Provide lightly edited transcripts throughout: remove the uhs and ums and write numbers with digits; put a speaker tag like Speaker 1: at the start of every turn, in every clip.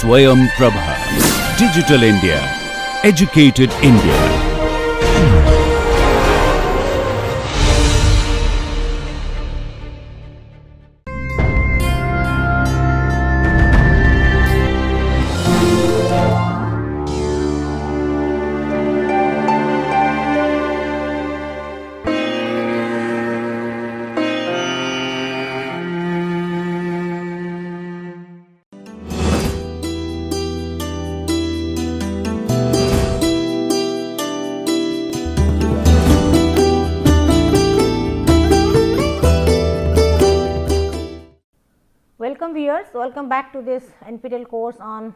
Speaker 1: Swayam Prabha. Digital India. Educated India.
Speaker 2: Welcome viewers, welcome back to this NPTEL course on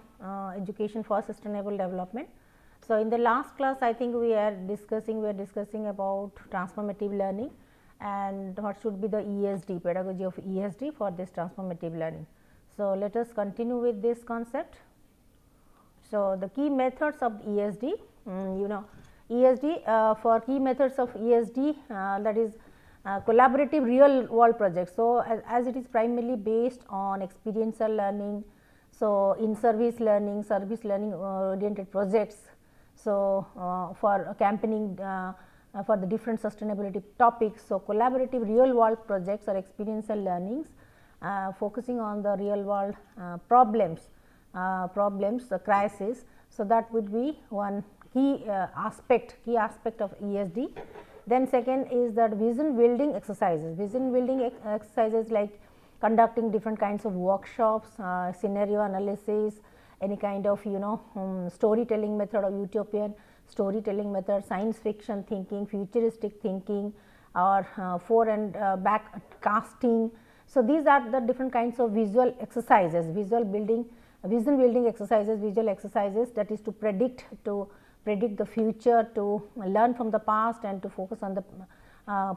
Speaker 2: education for sustainable development. So, in the last class I think we are discussing about transformative learning and what should be the ESD, pedagogy of ESD for this transformative learning. So, let us continue with this concept. So, the key methods of ESD, ESD for key methods of ESD that is collaborative real world projects. So, as it is primarily based on experiential learning, so in service learning oriented projects. So, for campaigning for the different sustainability topics. So, collaborative real world projects or experiential learnings focusing on the real world problems, the crisis. So, that would be one key aspect of ESD. Then second is that vision building exercises, exercises like conducting different kinds of workshops, scenario analysis, any kind of storytelling method or utopian storytelling method, science fiction thinking, futuristic thinking or fore and back casting. So, these are the different kinds of visual exercises, vision building exercises, visual exercises, that is to predict the future, to learn from the past and to focus on the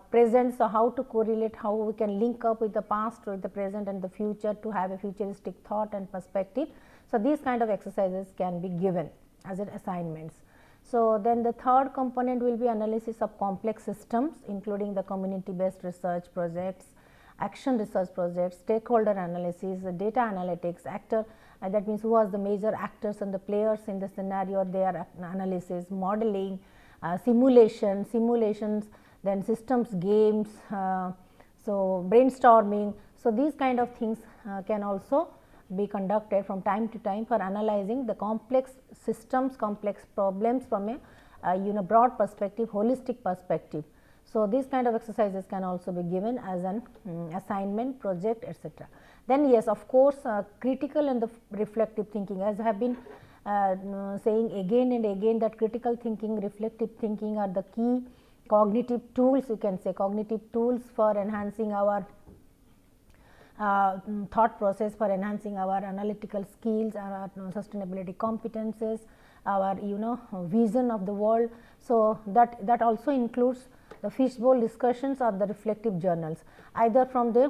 Speaker 2: present. So, how to correlate, how we can link up with the past, with the present and the future to have a futuristic thought and perspective. So, these kind of exercises can be given as assignments. So, then the third component will be analysis of complex systems, including the community based research projects, action research projects, stakeholder analysis, data analytics, that means who are the major actors and the players in the scenario, their analysis, modeling, simulations, then systems games, so brainstorming. So, these kind of things can also be conducted from time to time for analyzing the complex systems, complex problems from a broad perspective, holistic perspective. So, these kind of exercises can also be given as an assignment, project, etc. Then yes, of course, critical and the reflective thinking, as I have been saying again and again, that critical thinking, reflective thinking are the key cognitive tools, you can say cognitive tools for enhancing our thought process, for enhancing our analytical skills, our sustainability competences, our vision of the world. So, that also includes the fishbowl discussions or the reflective journals, either from the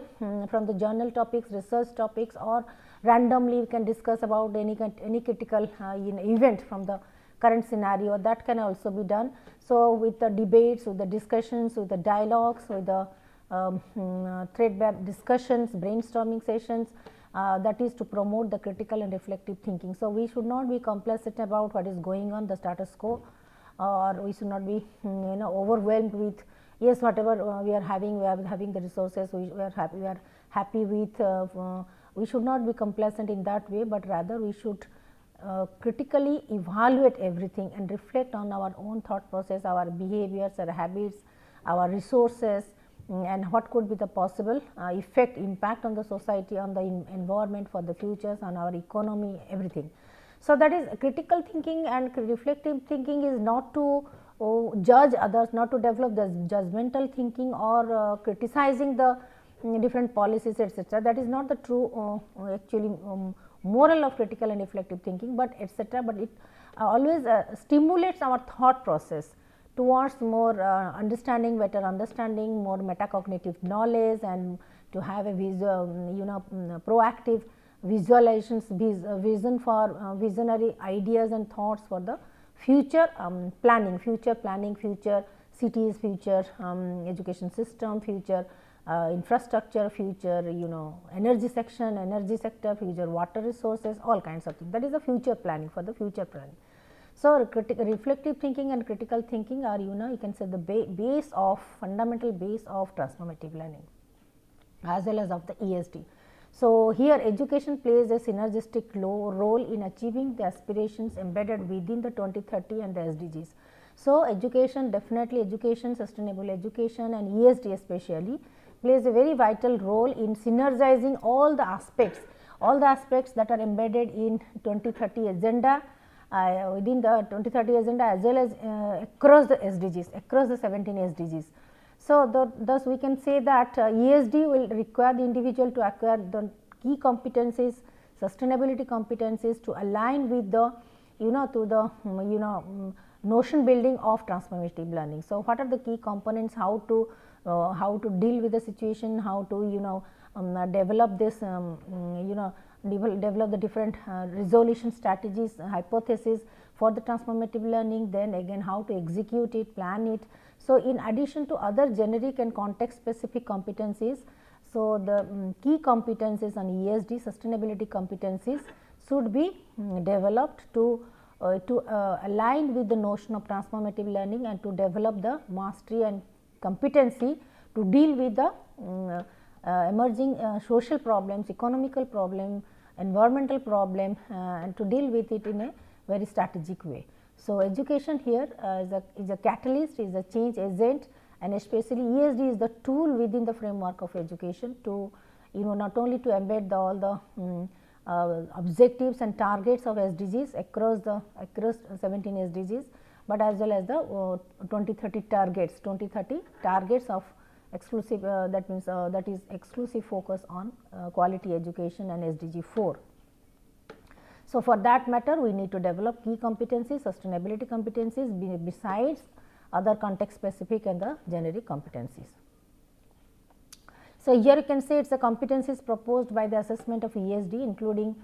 Speaker 2: journal topics, research topics, or randomly we can discuss about any critical event from the current scenario, that can also be done. So, with the debates, with the discussions, with the dialogues, with the thread discussions, brainstorming sessions, that is to promote the critical and reflective thinking. So, we should not be complacent about what is going on, the status quo, or we should not be overwhelmed with yes, whatever we are having the resources, we are happy with, we should not be complacent in that way, but rather we should critically evaluate everything and reflect on our own thought process, our behaviors, our habits, our resources, and what could be the possible impact on the society, on the environment for the futures, on our economy, everything. So, that is critical thinking and reflective thinking is not to judge others, not to develop the judgmental thinking or criticizing the different policies, etc. That is not the true actually moral of critical and reflective thinking, but etc. But it always stimulates our thought process towards more understanding, better understanding, more metacognitive knowledge, and to have a proactive visualizations, vision for visionary ideas and thoughts for the future planning, future cities, future education system, future infrastructure, future energy sector, future water resources, all kinds of things. That is the future planning, for the future planning. So, reflective thinking and critical thinking are you can say the base of fundamental base of transformative learning as well as of the ESD. So, here education plays a synergistic role in achieving the aspirations embedded within the 2030 and the SDGs. So, education, definitely education, sustainable education and ESD especially plays a very vital role in synergizing all the aspects that are embedded in 2030 agenda, within the 2030 agenda as well as across the SDGs, across the 17 SDGs. So, thus we can say that ESD will require the individual to acquire the key competencies, sustainability competencies to align with the to the notion building of transformative learning. So, what are the key components, how to deal with the situation, how to develop this develop the different resolution strategies, hypotheses for the transformative learning, then again how to execute it, plan it. So, in addition to other generic and context specific competencies, so the key competencies on ESD, sustainability competencies should be developed to align with the notion of transformative learning and to develop the mastery and competency to deal with the emerging social problems, economical problem, environmental problem, and to deal with it in a very strategic way. So, education here is a catalyst, is a change agent, and especially ESD is the tool within the framework of education to not only to embed all the objectives and targets of SDGs across 17 SDGs, but as well as the 2030 targets of exclusive that means that is exclusive focus on quality education and SDG 4. So, for that matter we need to develop key competencies, sustainability competencies besides other context specific and the generic competencies. So, here you can say it is the competencies proposed by the assessment of ESD including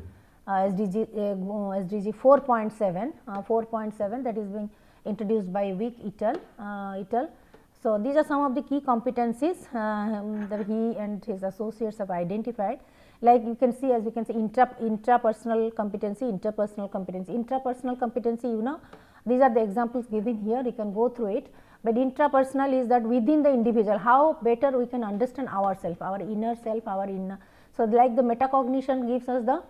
Speaker 2: SDG 4.7 that is being introduced by Wick et al. So, these are some of the key competencies that he and his associates have identified. Like you can see, as we can see, intrapersonal competency, interpersonal competency, these are the examples given here, you can go through it. But intrapersonal is that within the individual, how better we can understand ourselves, our inner self, our inner. So, like the metacognition gives us the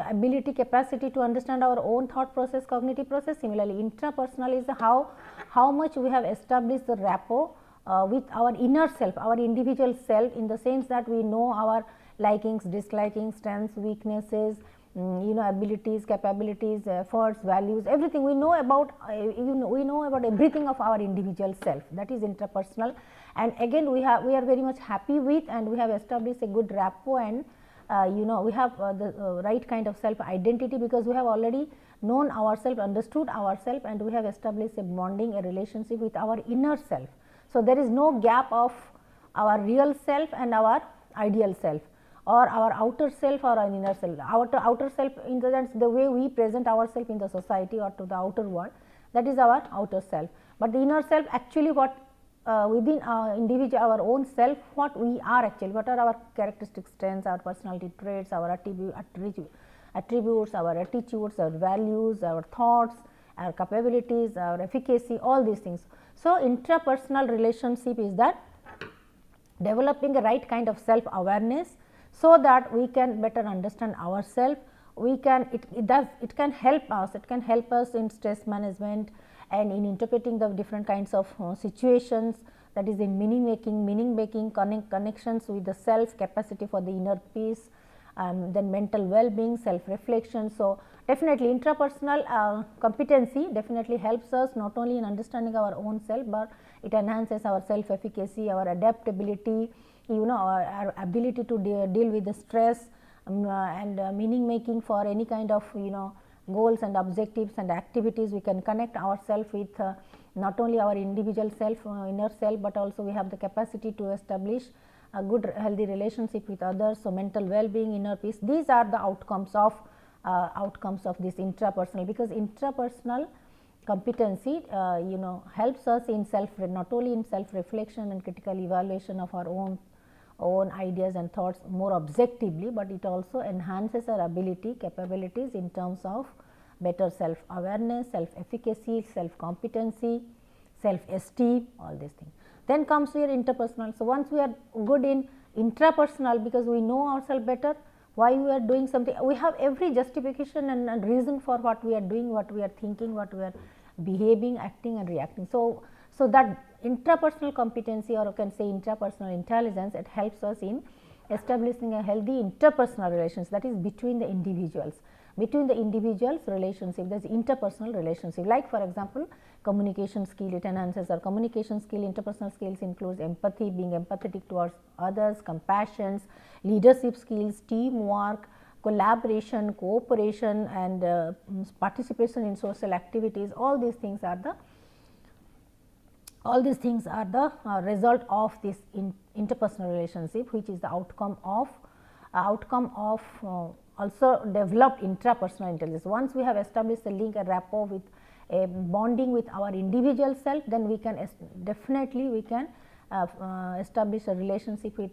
Speaker 2: ability, capacity to understand our own thought process, cognitive process. Similarly, intrapersonal is the how much we have established the rapport with our inner self, our individual self, in the sense that we know our likings, dislikings, strengths, weaknesses, abilities, capabilities, efforts, values, everything we know about, we know about everything of our individual self, that is intrapersonal. And again we are very much happy with, and we have established a good rapport, and we have the right kind of self identity, because we have already known ourselves, understood ourselves, and we have established a bonding, a relationship with our inner self. So, there is no gap of our real self and our ideal self, or our outer self or our inner self. Outer self in the sense the way we present ourselves in the society or to the outer world, that is our outer self. But the inner self, actually what within our individual, our own self, what we are actually, what are our characteristic strengths, our personality traits, our attributes, our attitudes, our values, our thoughts, our capabilities, our efficacy, all these things. So, intrapersonal relationship is that developing a right kind of self awareness, so that we can better understand ourselves. We can it can help us in stress management and in interpreting the different kinds of situations, that is in meaning making, connections with the self, capacity for the inner peace, then mental well-being, self-reflection. So, definitely intrapersonal competency definitely helps us not only in understanding our own self, but it enhances our self-efficacy, our adaptability, our ability to deal with the stress, and meaning making for any kind of goals and objectives and activities. We can connect ourselves with not only our individual self, inner self, but also we have the capacity to establish a good healthy relationship with others. So, mental well-being, inner peace, these are the outcomes of this intrapersonal, because intrapersonal competency helps us in not only in self reflection and critical evaluation of our own own ideas and thoughts more objectively, but it also enhances our capabilities in terms of better self awareness, self efficacy, self competency, self esteem, all these things. Then comes your interpersonal. So, once we are good in intrapersonal, because we know ourselves better, why we are doing something, we have every justification and reason for what we are doing, what we are thinking, what we are behaving, acting and reacting. So, that intrapersonal competency, or you can say intrapersonal intelligence, it helps us in establishing a healthy interpersonal relations, that is between the individuals. Between the individuals relationship, there is interpersonal relationship. Like for example, communication skill, it enhances our communication skill. Interpersonal skills includes empathy, being empathetic towards others, compassion, leadership skills, teamwork, collaboration, cooperation and participation in social activities. All these things are the result of this interpersonal relationship, which is the outcome of also developed intrapersonal intelligence. Once we have established a link, a rapport with a bonding with our individual self, then we can definitely we can establish a relationship with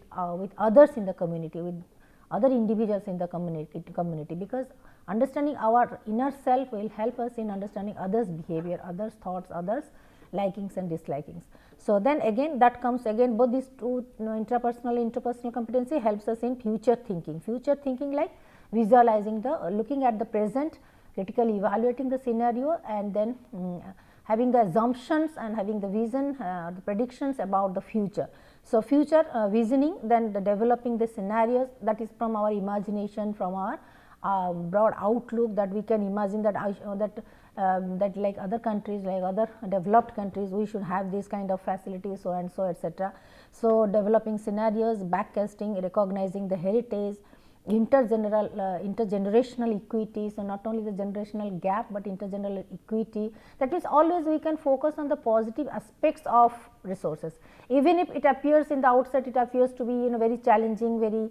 Speaker 2: others in the community, with other individuals in the community, because understanding our inner self will help us in understanding others' behavior, others' thoughts, others' likings and dislikings. So, then again that comes again both these two intrapersonal and interpersonal competency helps us in future thinking. Future thinking like visualizing looking at the present, critically evaluating the scenario and then having the assumptions and having the vision, the predictions about the future. So, future visioning, then the developing the scenarios, that is from our imagination, from our broad outlook, that we can imagine that that like other countries, like other developed countries, we should have this kind of facilities, so and so, etc. So, developing scenarios, backcasting, recognizing the heritage, intergenerational equity. So, not only the generational gap, but intergenerational equity, that means always we can focus on the positive aspects of resources, even if it appears in the outset, it appears to be very challenging, very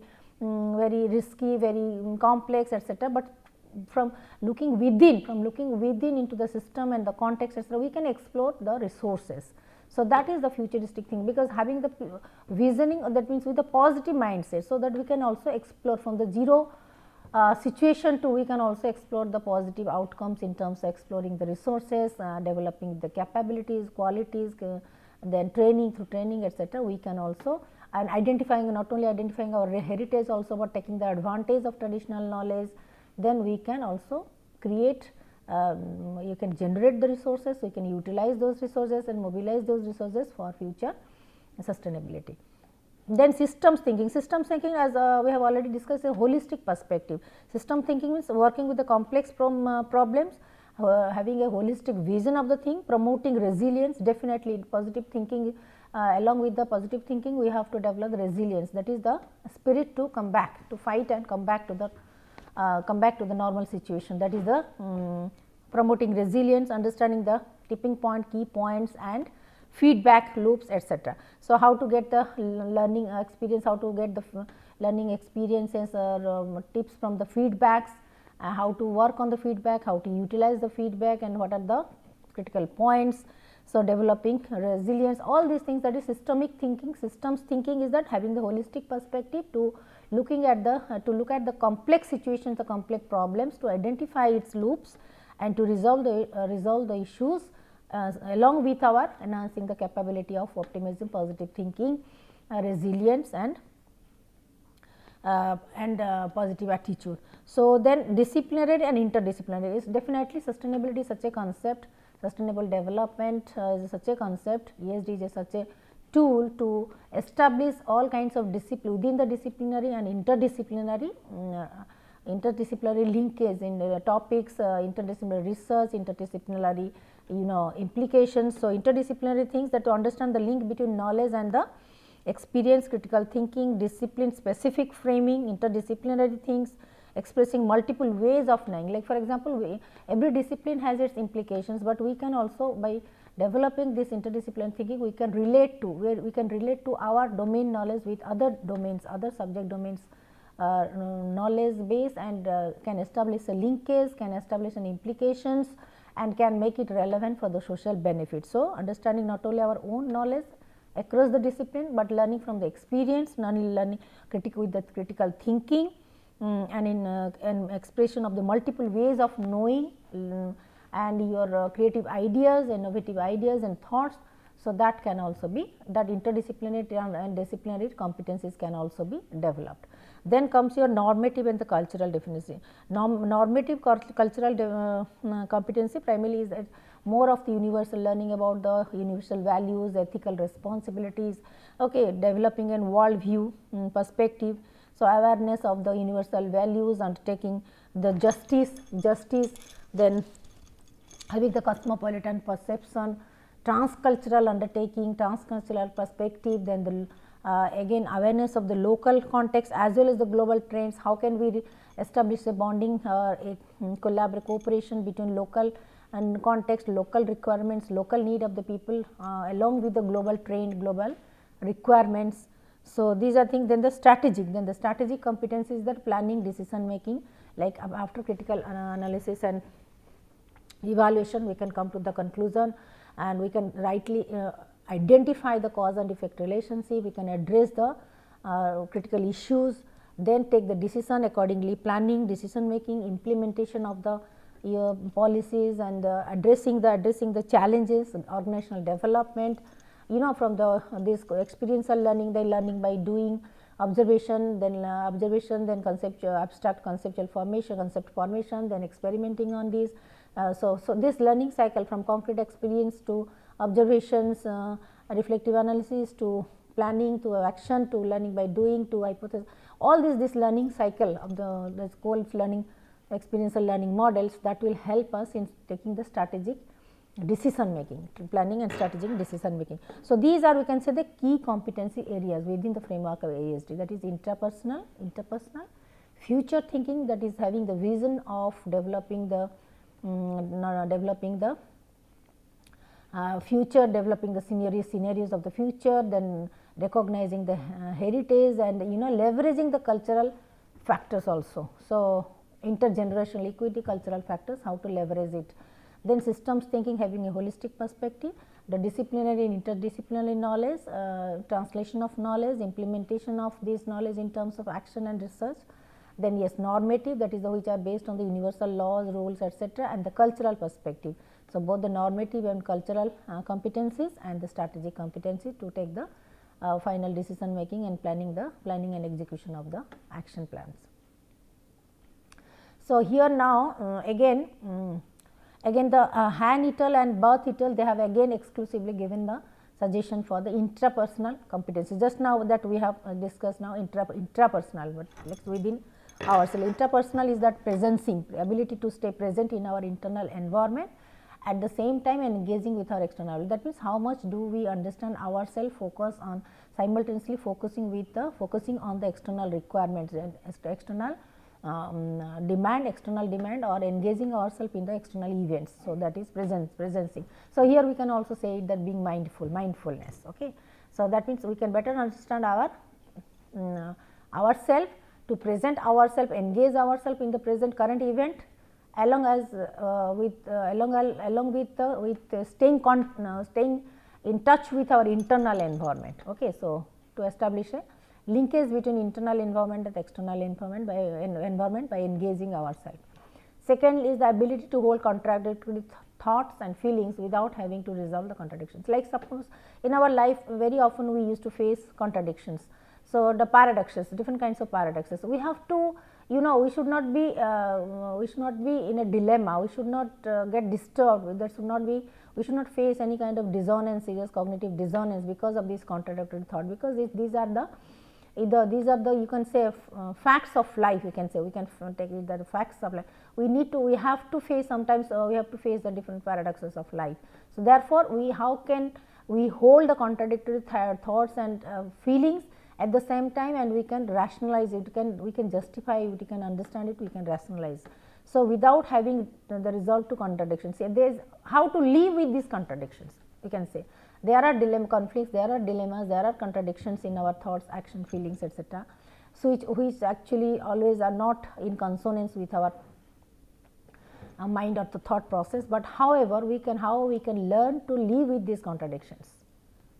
Speaker 2: risky, very complex, etc. But from looking within into the system and the context, etc., we can explore the resources. So, that is the futuristic thing, because having the visioning, that means with a positive mindset, so that we can also explore from the zero situation to we can also explore the positive outcomes in terms of exploring the resources, developing the capabilities, qualities, then training, through training, etc. We can also, and identifying, not only identifying our heritage also, but taking the advantage of traditional knowledge. Then we can also create, you can generate the resources, we can utilize those resources and mobilize those resources for future sustainability. Then systems thinking. Systems thinking, as we have already discussed, a holistic perspective. System thinking means working with the complex problems, having a holistic vision of the thing, promoting resilience. Definitely positive thinking, along with the positive thinking, we have to develop the resilience, that is the spirit to come back, to fight and come back to the normal situation, that is the promoting resilience, understanding the tipping point, key points and feedback loops, etc. So, how to get the learning experience, how to get the learning experiences or tips from the feedbacks, how to work on the feedback, how to utilize the feedback and what are the critical points. So, developing resilience, all these things, that is systemic thinking. Systems thinking is that having the holistic perspective to looking at the complex situations, the complex problems, to identify its loops and to resolve the issues, along with our enhancing the capability of optimism, positive thinking, resilience and positive attitude. So, then disciplinary and interdisciplinary is definitely sustainability is such a concept, sustainable development is such a concept, ESD is such a tool to establish all kinds of discipline within the disciplinary and interdisciplinary linkage in topics, interdisciplinary research, interdisciplinary implications. So, interdisciplinary things, that to understand the link between knowledge and the experience, critical thinking, discipline specific framing, interdisciplinary things, expressing multiple ways of knowing. Like for example, every discipline has its implications, but we can also, by developing this interdisciplinary thinking, we can relate to our domain knowledge with other domains, other subject domains knowledge base, and can establish a linkage, can establish an implications and can make it relevant for the social benefit. So, understanding not only our own knowledge, across the discipline, but learning from the experience, learning with the critical thinking, and in an expression of the multiple ways of knowing, and your creative ideas, innovative ideas and thoughts. So, that can also be, that interdisciplinary and disciplinary competencies can also be developed. Then comes your normative and the cultural definition. Normative cultural competency primarily is more of the universal learning about the universal values, ethical responsibilities, okay, developing a world view, perspective. So, awareness of the universal values, undertaking the justice, then having the cosmopolitan perception, transcultural undertaking, transcultural perspective, then the again awareness of the local context as well as the global trends. How can we establish a bonding, a cooperation between local and context, local requirements, local need of the people along with the global trend, global requirements. So, these are things. Then the strategic, competence is that planning, decision making, like after critical analysis and evaluation we can come to the conclusion, and we can rightly identify the cause and effect relationship, we can address the critical issues, then take the decision accordingly, planning, decision making, implementation of the policies, and addressing the challenges, organizational development, from the this experiential learning, the learning by doing, observation, then abstract conceptual formation, concept formation, then experimenting on these. So, this learning cycle from concrete experience to observations, reflective analysis to planning to action to learning by doing to hypothesis, all this learning cycle of the School's learning experiential learning models, that will help us in taking the strategic decision making, planning and strategic decision making. So, these are, we can say, the key competency areas within the framework of ASD, that is interpersonal, future thinking, that is having the vision of developing the future, developing the scenarios of the future, then recognizing the heritage and leveraging the cultural factors also. So, intergenerational equity, cultural factors, how to leverage it. Then systems thinking, having a holistic perspective, the disciplinary and interdisciplinary knowledge, translation of knowledge, implementation of this knowledge in terms of action and research. Then yes, normative, that is which are based on the universal laws, rules, etc., and the cultural perspective. So, both the normative and cultural competencies and the strategic competency to take the final decision making and planning and execution of the action plans. So, here now again the Han et al. And Barth et al., they have again exclusively given the suggestion for the intrapersonal competency. Just now that we have discussed now intrapersonal, but next within ourselves. Intrapersonal is that presencing, ability to stay present in our internal environment, at the same time engaging with our external. That means, how much do we understand ourselves, focus on simultaneously focusing on the external requirements and external external demand, or engaging ourselves in the external events. So, that is presencing. So, here we can also say that being mindfulness. Okay. So, that means, we can better understand our ourselves, to present ourselves, engage ourselves in the present current event, along with staying in touch with our internal environment. Okay. So, to establish a linkage between internal environment and external environment by engaging ourselves. Second is the ability to hold contradictory thoughts and feelings without having to resolve the contradictions. Like suppose in our life, very often we used to face contradictions. So, the paradoxes, different kinds of paradoxes. We have to, we should not be in a dilemma. We should not get disturbed. There should not be, we should not face any kind of dissonance, serious cognitive dissonance because of this contradictory thought. Because these are the you can say facts of life. We can say, we can take it that facts of life. We have to face sometimes. We have to face the different paradoxes of life. So, therefore, how can we hold the contradictory thoughts and feelings at the same time, and we can rationalize it, we can justify it, we can understand it, we can rationalize. So, without having the result to contradictions, there is how to live with these contradictions. We can say there are conflicts, there are dilemmas, there are contradictions in our thoughts, action, feelings, etc. So, which actually always are not in consonance with our mind or the thought process, but however, how we can learn to live with these contradictions.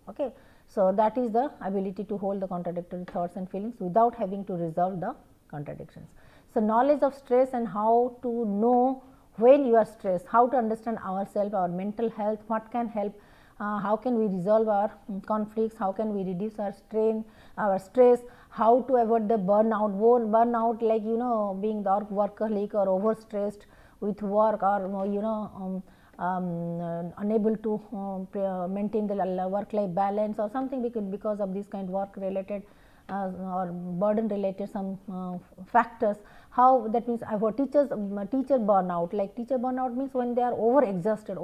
Speaker 2: Okay. So, that is the ability to hold the contradictory thoughts and feelings without having to resolve the contradictions. So, knowledge of stress and how to know when you are stressed, how to understand ourselves, our mental health, what can help, how can we resolve our conflicts, how can we reduce our strain, our stress, how to avoid the burnout like being the workaholic or overstressed with work, or unable to maintain the work life balance or something because of this kind of work related or burden related some factors. How that means our teacher burnout, like teacher burnout means when they are over exhausted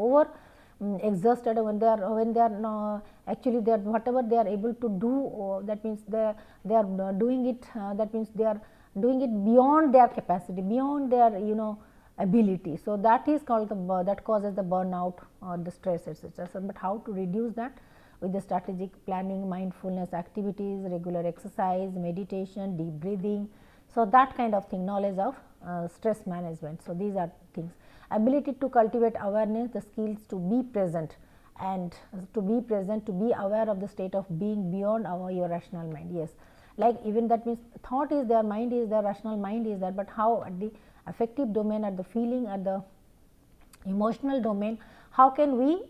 Speaker 2: exhausted, when they are actually they are whatever they are able to do, that means they are doing it, that means they are doing it beyond their capacity, beyond their ability. So, that is called that causes the burnout or the stress, etc. So, but how to reduce that? With the strategic planning, mindfulness activities, regular exercise, meditation, deep breathing. So, that kind of thing, knowledge of stress management. So, these are things. Ability to cultivate awareness, the skills to be present and to be aware of the state of being beyond your rational mind. Yes, like even that means thought is there, mind is there, rational mind is there, but how at the affective domain, at the feeling, at the emotional domain, how can we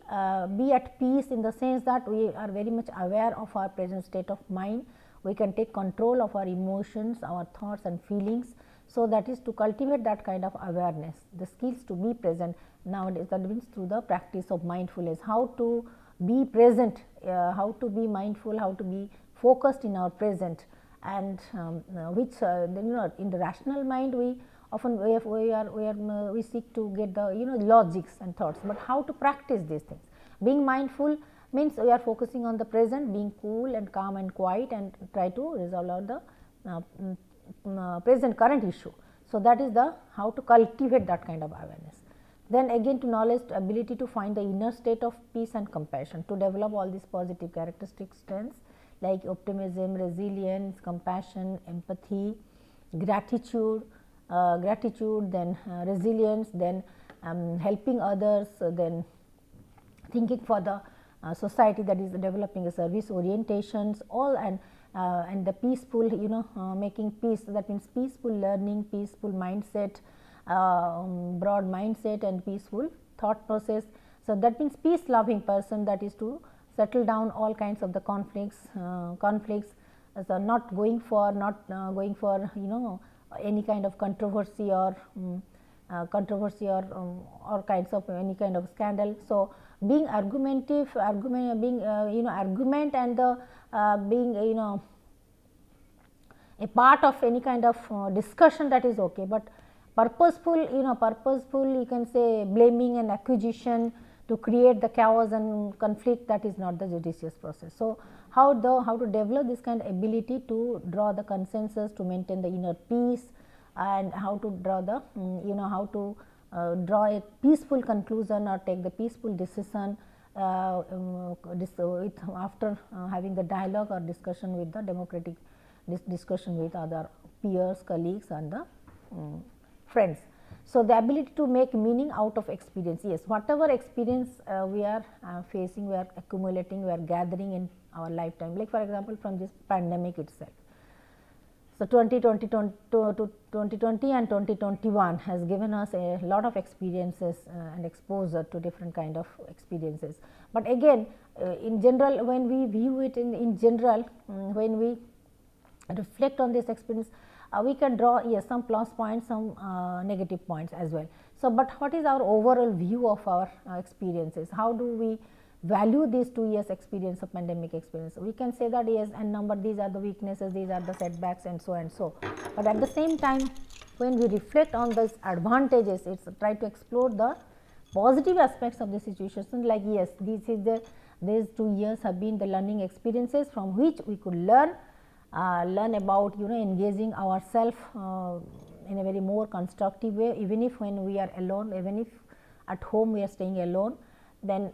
Speaker 2: be at peace in the sense that we are very much aware of our present state of mind, we can take control of our emotions, our thoughts and feelings. So, that is to cultivate that kind of awareness, the skills to be present. Nowadays, that means through the practice of mindfulness, how to be present, how to be mindful, how to be focused in our present, and which then in the rational mind we often we seek to get the logics and thoughts, but how to practice these things. Being mindful means we are focusing on the present, being cool and calm and quiet, and try to resolve out the present current issue. So, that is the how to cultivate that kind of awareness. Then again to knowledge, ability to find the inner state of peace and compassion, to develop all these positive characteristic strengths like optimism, resilience, compassion, empathy, gratitude, then resilience, then helping others, then thinking for the society, that is developing a service orientations, all and the peaceful making peace, that means peaceful learning, peaceful mindset, broad mindset and peaceful thought process. So, that means peace loving person, that is to settle down all kinds of the conflicts, so not going for any kind of controversy or all kinds of any kind of scandal. So, being argumentative, being argument and the being a part of any kind of discussion, that is okay, but purposeful you can say blaming and accusation to create the chaos and conflict, that is not the judicious process. So, how to develop this kind of ability to draw the consensus, to maintain the inner peace, and how to draw the how to draw a peaceful conclusion or take the peaceful decision after having the dialogue or discussion with the democratic discussion with other peers, colleagues and the friends. So, the ability to make meaning out of experience. Yes, whatever experience we are facing, we are accumulating, we are gathering in our lifetime, like for example, from this pandemic itself. So, 2020 and 2021 has given us a lot of experiences and exposure to different kind of experiences. But again, in general, when we view it in general, when we reflect on this experience, we can draw some plus points, some negative points as well. So, but what is our overall view of our experiences? How do we value these 2 years experience of pandemic experience? We can say that yes, and number these are the weaknesses, these are the setbacks and so and so. But at the same time, when we reflect on these advantages, it's try to explore the positive aspects of the situation, like yes, these 2 years have been the learning experiences from which we could learn about engaging ourselves in a very more constructive way, even if when we are alone, even if at home we are staying alone, then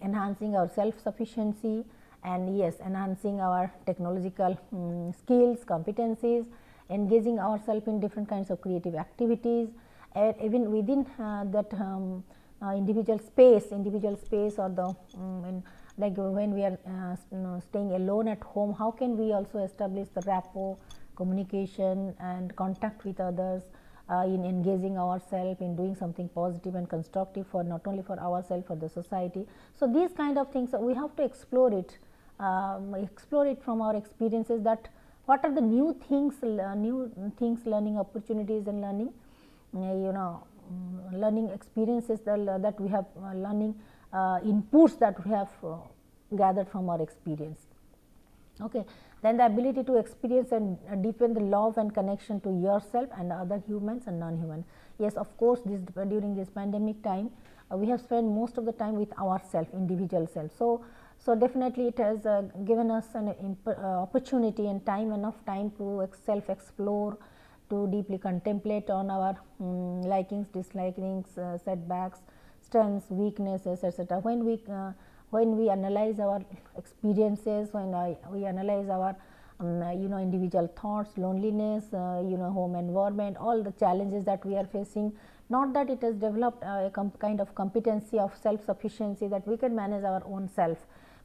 Speaker 2: enhancing our self sufficiency, and yes, enhancing our technological skills, competencies, engaging ourselves in different kinds of creative activities, and even within that individual space or the like when we are staying alone at home, how can we also establish the rapport, communication and contact with others, in engaging ourselves in doing something positive and constructive for not only for ourselves, for the society. So, these kind of things we have to explore it from our experiences, that what are the new things, learning opportunities and learning learning experiences that we have, learning inputs that we have gathered from our experience. Okay. Then the ability to experience and deepen the love and connection to yourself and other humans and non-human. Yes, of course, during this pandemic time, we have spent most of the time with ourself, individual self. So definitely it has given us an opportunity and enough time to self explore, to deeply contemplate on our likings, dislikings, setbacks, strengths, weaknesses, etc. When we analyze our experiences, when we analyze our individual thoughts, loneliness, home environment, all the challenges that we are facing, not that it has developed a kind of competency of self sufficiency that we can manage our own self,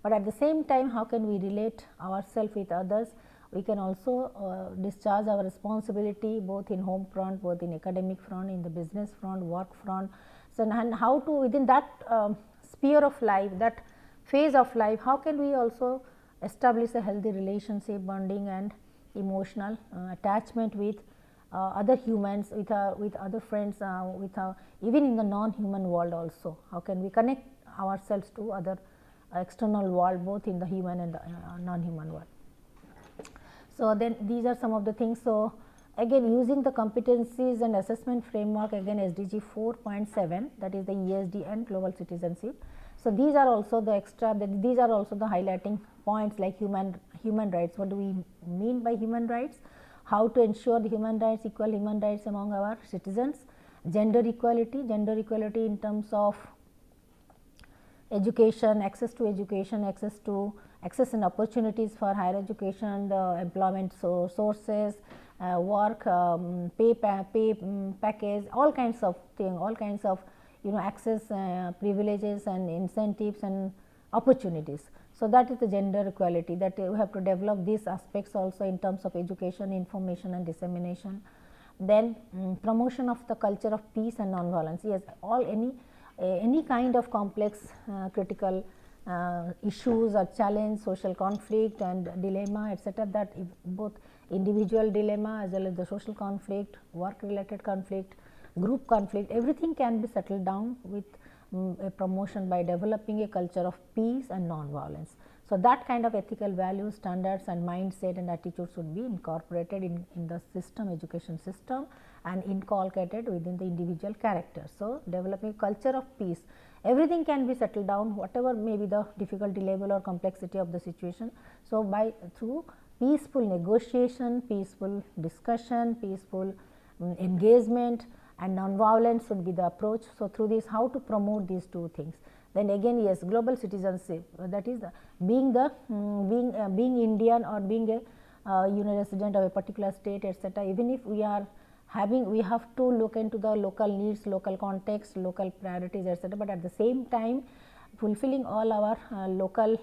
Speaker 2: but at the same time how can we relate ourselves with others. We can also discharge our responsibility both in home front, both in academic front, in the business front, work front. So, and how to within that sphere of life, that phase of life, how can we also establish a healthy relationship, bonding and emotional attachment with other humans, with other friends, even in the non-human world also. How can we connect ourselves to other external world, both in the human and the non-human world. So, then these are some of the things. So, again using the competencies and assessment framework, again SDG 4.7, that is the ESD and global citizenship. So, these are also the these are also the highlighting points, like human rights. What do we mean by human rights? How to ensure the human rights, equal human rights among our citizens, gender equality in terms of education, access to education, access and opportunities for higher education, the employment sources, work, pay package, all kinds of things, all kinds of access, privileges and incentives and opportunities. So, that is the gender equality, that we have to develop these aspects also in terms of education, information and dissemination. Then promotion of the culture of peace and non-violence. Yes, any kind of complex critical issues or challenge, social conflict and dilemma, etc., that both individual dilemma as well as the social conflict, work related conflict, group conflict, everything can be settled down with a promotion by developing a culture of peace and non-violence. So, that kind of ethical values, standards and mindset and attitudes should be incorporated in the system, education system, and inculcated within the individual character. So, developing a culture of peace, everything can be settled down, whatever may be the difficulty level or complexity of the situation. So, through peaceful negotiation, peaceful discussion, peaceful engagement and non-violence should be the approach. So, through this how to promote these two things. Then again, yes, global citizenship, that is being Indian or being a resident of a particular state, etc. Even if we are we have to look into the local needs, local context, local priorities, etc., but at the same time fulfilling all our local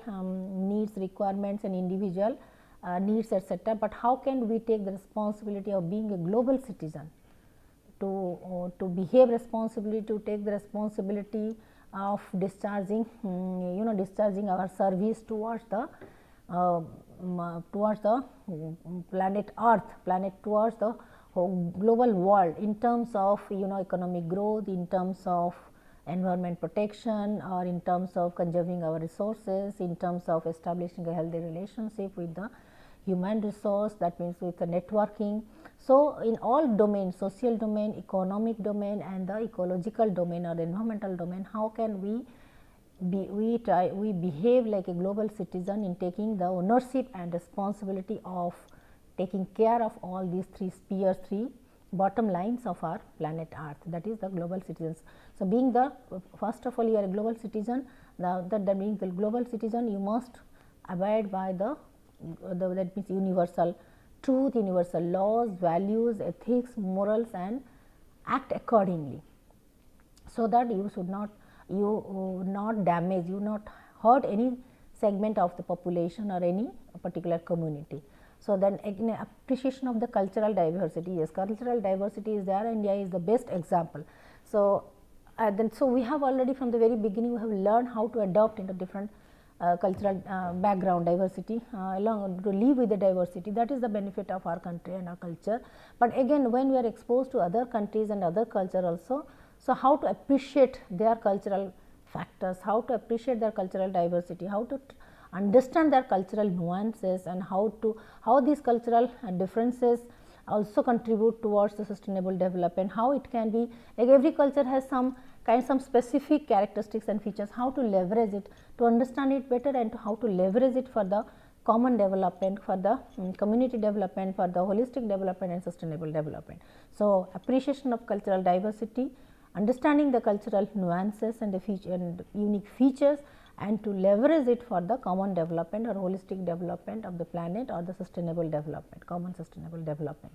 Speaker 2: needs, requirements and individual needs, etc. But how can we take the responsibility of being a global citizen, to behave responsibly, to take the responsibility of discharging discharging our service towards the planet Earth, towards the global world, in terms of economic growth, in terms of environment protection, or in terms of conserving our resources, in terms of establishing a healthy relationship with the human resource, that means with the networking. So, in all domains, social domain, economic domain and the ecological domain or environmental domain, how can we behave like a global citizen in taking the ownership and responsibility of taking care of all these three spheres, three bottom lines of our planet Earth, that is the global citizens. So, being the first of all you are a global citizen, that means the global citizen you must abide by that means universal truth, universal laws, values, ethics, morals and act accordingly, so that you should not damage, you not hurt any segment of the population or any particular community. So, then again appreciation of the cultural diversity, yes, cultural diversity is there, India is the best example. So, so we have already from the very beginning we have learned how to adopt into different cultural background diversity, along to live with the diversity. That is the benefit of our country and our culture. But again, when we are exposed to other countries and other culture also, so how to appreciate their cultural factors, how to appreciate their cultural diversity, how to understand their cultural nuances, and how these cultural differences also contribute towards the sustainable development, how it can be, like every culture has some specific characteristics and features, how to leverage it, to understand it better, and how to leverage it for the common development, for the community development, for the holistic development and sustainable development. So, appreciation of cultural diversity, understanding the cultural nuances and the feature and unique features, and to leverage it for the common development or holistic development of the planet or the sustainable development, common sustainable development.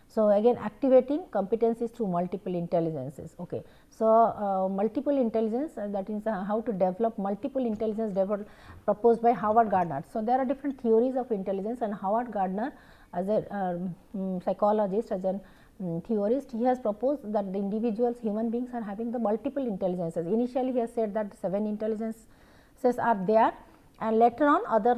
Speaker 2: So, again activating competencies through multiple intelligences. Okay. So, multiple intelligence, that is how to develop multiple intelligence proposed by Howard Gardner. So, there are different theories of intelligence, and Howard Gardner as a psychologist, as a theorist, he has proposed that the individuals, human beings are having the multiple intelligences. Initially, he has said that 7 intelligences are there, and later on other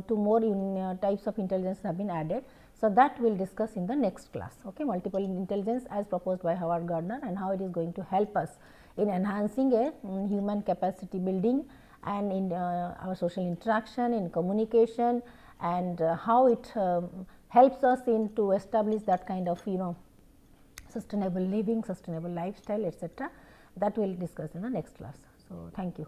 Speaker 2: 2 more types of intelligence have been added. So, that we will discuss in the next class. Okay. Multiple intelligence as proposed by Howard Gardner, and how it is going to help us in enhancing a human capacity building, and in our social interaction, in communication, and how it helps us in to establish that kind of sustainable living, sustainable lifestyle, etc. That we will discuss in the next class. So, thank you.